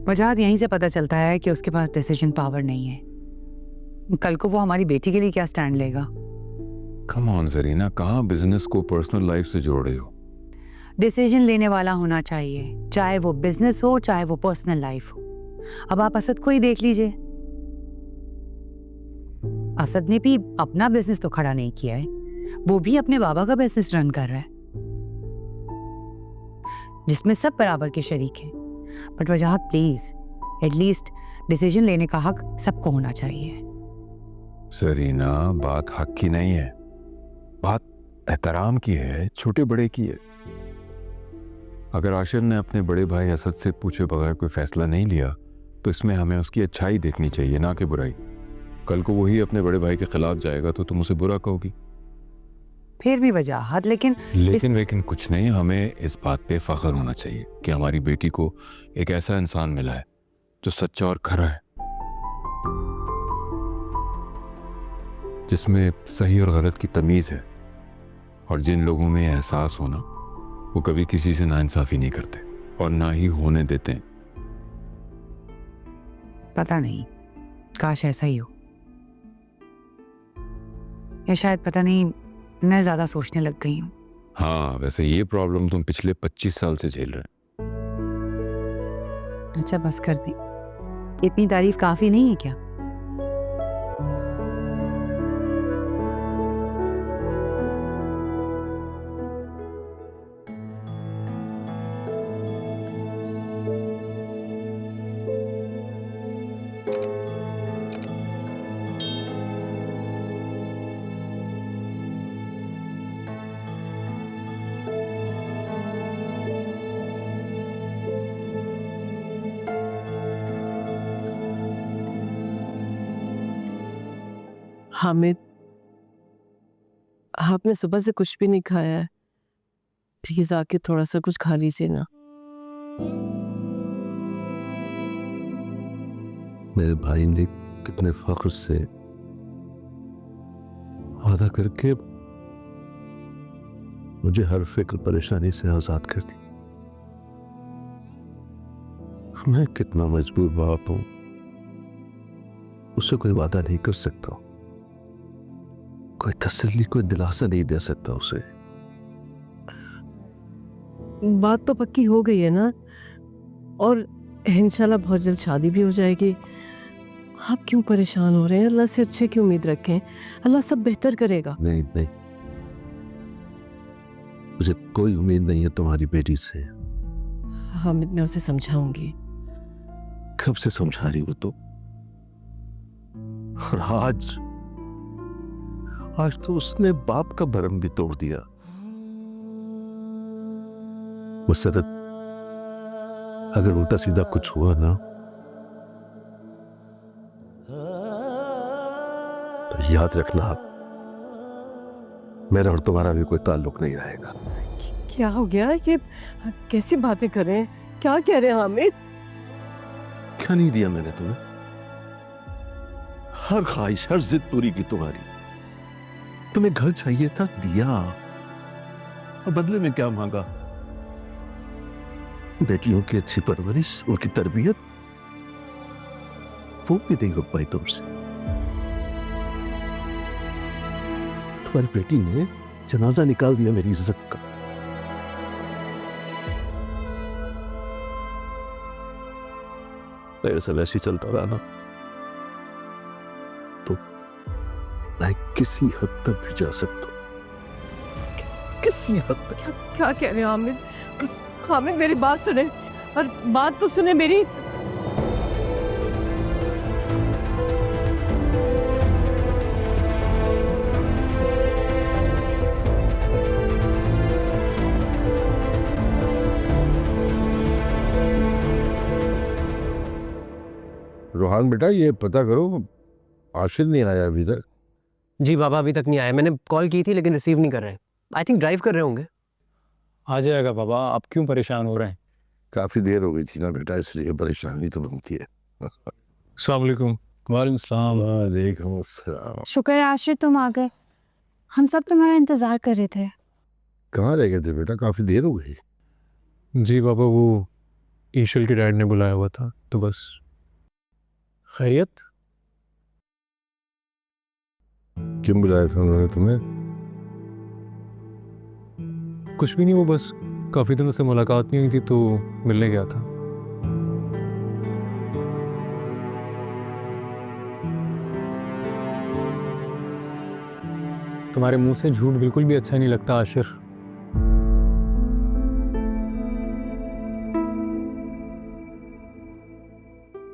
वजह यहीं से पता चलता है कि उसके पास डिसीजन पावर नहीं है। कल को वो हमारी बेटी के लिए क्या स्टैंड लेगा? कम ऑन जरीना, कहाँ बिजनेस को पर्सनल लाइफ से जोड़ रहे हो? डिसीजन लेने वाला होना चाहिए, चाहे वो बिजनेस हो चाहे वो पर्सनल लाइफ हो। अब आप असद को ही देख लीजिए, असद ने भी अपना बिजनेस तो खड़ा नहीं किया है, वो भी अपने बाबा का बिजनेस रन कर रहा है जिसमें सब बराबर के शरीक हैं। But Wajahat please, at least decision लेने का हक सबको होना चाहिए। जरीना, बात हक की नहीं है, बात एहतराम की है, छोटे बड़े की है। अगर आशिर ने अपने बड़े भाई असद से पूछे बगैर कोई फैसला नहीं लिया तो इसमें हमें उसकी अच्छाई देखनी चाहिए, ना कि बुराई। कल को वही अपने बड़े भाई के खिलाफ जाएगा तो तुम उसे बुरा कहोगी। फिर भी वजाहत, लेकिन कुछ नहीं, हमें इस बात पे फख्र होना चाहिए कि हमारी बेटी को एक ऐसा इंसान मिला है जो सच्चा और खरा है, जिसमें सही और गलत की तमीज है, और जिन लोगों में एहसास होना वो कभी किसी से नाइंसाफी नहीं करते और ना ही होने देते हैं। पता नहीं, काश ऐसा ही हो, या शायद पता नहीं मैं ज्यादा सोचने लग गई हूँ। हाँ, वैसे ये प्रॉब्लम तुम पिछले 25 साल से झेल रहे हो। अच्छा बस कर दें, इतनी तारीफ काफी नहीं है क्या? हामिद, आपने सुबह से कुछ भी नहीं खाया है, प्लीज आके थोड़ा सा कुछ खा लीजिए ना। मेरे भाई ने कितने फख्र से वादा करके मुझे हर फिक्र परेशानी से आजाद कर दी। मैं कितना मजबूर बाप हूं, उससे कोई वादा नहीं कर सकता, कोई तसल्ली, कोई दिलासा नहीं दे सकता उसे। बात तो पक्की हो गई है ना, और इंशाल्लाह बहुत जल्द शादी भी हो जाएगी। आप क्यों परेशान हो रहे हैं? अल्लाह से अच्छे की उम्मीद रखें, अल्लाह सब बेहतर करेगा। नहीं नहीं, मुझे कोई उम्मीद नहीं है तुम्हारी बेटी से। हामिद, मैं उसे समझाऊंगी। कब से समझा रही हो तो? और आज तो उसने बाप का भरम भी तोड़ दिया। मुसरत, अगर उल्टा सीधा कुछ हुआ ना तो याद रखना, मेरा और तुम्हारा भी कोई ताल्लुक नहीं रहेगा। क्या हो गया? ये कैसी बातें कर रहे हैं? क्या कह रहे हैं हामिद? क्या नहीं दिया मैंने तुम्हें? हर ख्वाहिश, हर जिद पूरी की तुम्हारी। तुम्हें घर चाहिए था, दिया, और बदले में क्या मांगा? बेटियों की अच्छी परवरिश, उनकी तरबियत, वो भी नहीं हो पाई तुमसे। तुम्हारी बेटी ने जनाजा निकाल दिया मेरी इज्जत का। ऐसा वैसे चलता रहा ना तो मैं किसी हद तक भी जा सकता हूं, किसी हद तक। क्या कह रहे हैं हामिद? हामिद, मेरी बात सुने, और बात तो सुने मेरी। रोहान बेटा, ये पता करो आशिर नहीं आया अभी तक। जी बाबा, अभी तक नहीं आया। मैंने कॉल की थी लेकिन रिसीव नहीं कर रहे हैं। आई थिंक ड्राइव कर रहे होंगे। आ जाएगा बाबा, आप क्यों परेशान हो रहे हैं? काफी देर हो गई थी ना बेटा, इसलिए परेशानी तो बनती है। अस्सलाम वालेकुम। वालेकुम सलाम। वालेकुम अस्सलाम। शुक्र है आशिर तुम आ गए, हम सब तुम्हारा इंतजार कर रहे थे। कहाँ रह गए थे बेटा, काफी देर हो गई। जी बाबा, वो ईशल के डैड ने बुलाया हुआ था, तो बस। खैरियत? क्यों बुलाया था उन्होंने तुम्हें? कुछ भी नहीं, वो बस काफ़ी दिनों से मुलाकात नहीं हुई थी तो मिलने गया था। तुम्हारे मुंह से झूठ बिल्कुल भी अच्छा नहीं लगता आशिर।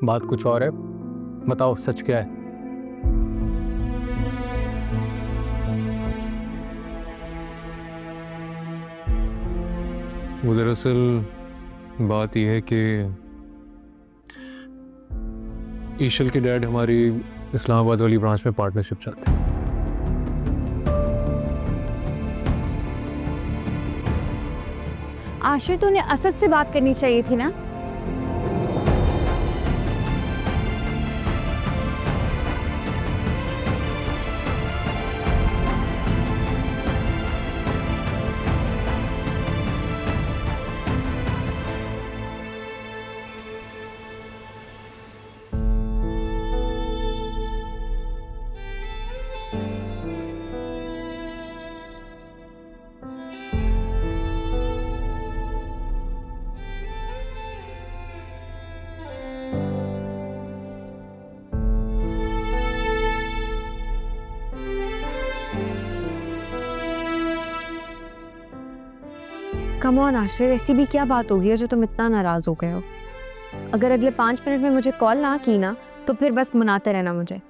बात कुछ और है, बताओ सच क्या है? वो दरअसल बात यह है कि ईशल के डैड हमारी इस्लामाबाद वाली ब्रांच में पार्टनरशिप चाहते हैं। आशिर तूने असद से बात करनी चाहिए थी ना। कम ऑन आशिर, ऐसी भी क्या बात होगी है जो तुम इतना नाराज हो गए हो? अगर अगले 5 मिनट में मुझे कॉल ना की ना तो फिर बस मनाते रहना मुझे।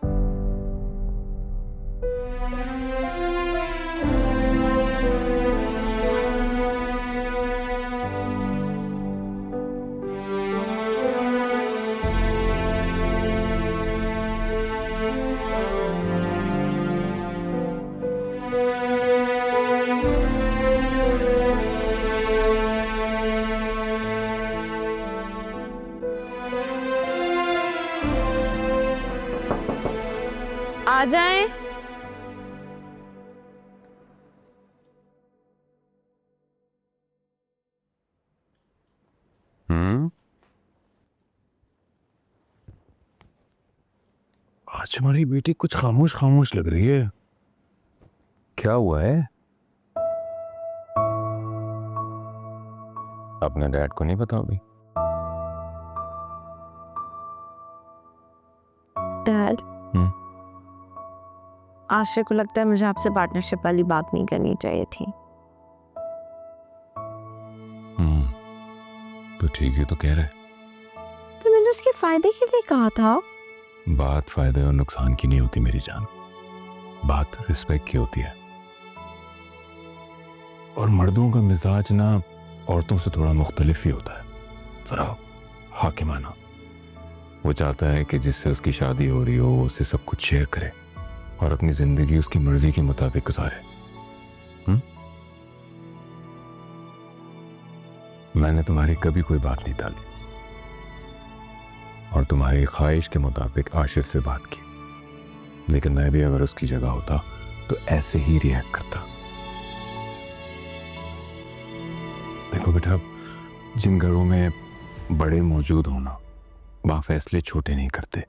आ जाएं। आज हमारी बेटी कुछ खामोश खामोश लग रही है, क्या हुआ है? अपने डैड को नहीं बताओ भी? डैड, आशिर को लगता है मुझे आपसे पार्टनरशिप वाली बात नहीं करनी चाहिए थी। तो ठीक है तो कह रहे। तो मैंने उसके फायदे के लिए कहा था। बात फायदे और नुकसान की नहीं होती मेरी जान, बात रिस्पेक्ट की होती है। और मर्दों का मिजाज ना औरतों से थोड़ा मुख्तलिफ ही होता है, जरा हाकिमाना। वो चाहता है कि जिससे उसकी शादी हो रही हो वो उससे सब कुछ शेयर करे और अपनी जिंदगी उसकी मर्जी के मुताबिक गुजारे। मैंने तुम्हारी कभी कोई बात नहीं टाली और तुम्हारी ख्वाहिश के मुताबिक आशिर से बात की, लेकिन मैं भी अगर उसकी जगह होता तो ऐसे ही रिएक्ट करता। देखो बेटा, जिन घरों में बड़े मौजूद होना वहां फैसले छोटे नहीं करते,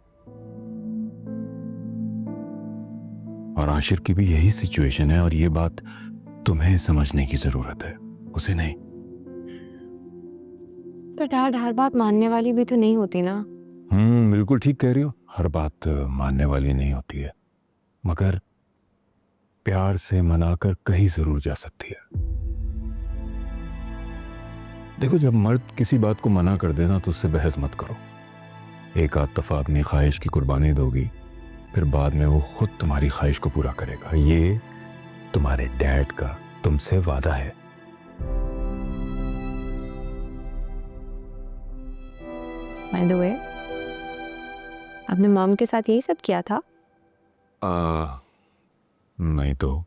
और आशिर की भी यही सिचुएशन है और ये बात तुम्हें समझने की जरूरत है, उसे नहीं। तो डैड, हर बात मानने वाली भी तो नहीं होती ना। बिल्कुल ठीक कह रही हो, हर बात मानने वाली नहीं होती है, मगर प्यार से मनाकर कहीं जरूर जा सकती है। देखो, जब मर्द किसी बात को मना कर देना तो उससे बहस मत करो। एक आध दफा अपनी ख्वाहिश की कुर्बानी दोगी, फिर बाद में वो खुद तुम्हारी ख्वाहिश को पूरा करेगा। ये तुम्हारे डैड का तुमसे वादा है। बाय द वे, आपने मॉम के साथ यही सब किया था? नहीं तो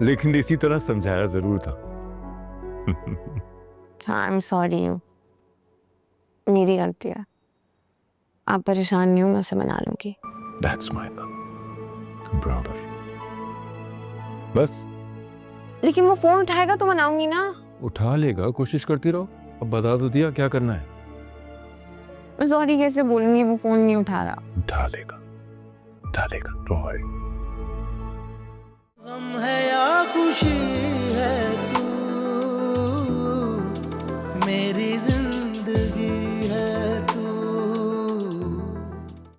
लेकिन इसी तरह समझाया जरूर था। आई एम सॉरी, मेरी गलती है। आप परेशान नहीं हो, मैं उसे मना लूंगी। That's my love. I'm proud of you. बस लेकिन वो फोन उठाएगा तो मनाऊंगी ना। उठा लेगा, कोशिश करती रहो। अब बता तो दिया क्या करना है। मैं सॉरी कैसे बोलूंगी, वो फोन नहीं उठा रहा। उठा लेगा गम है या खुशी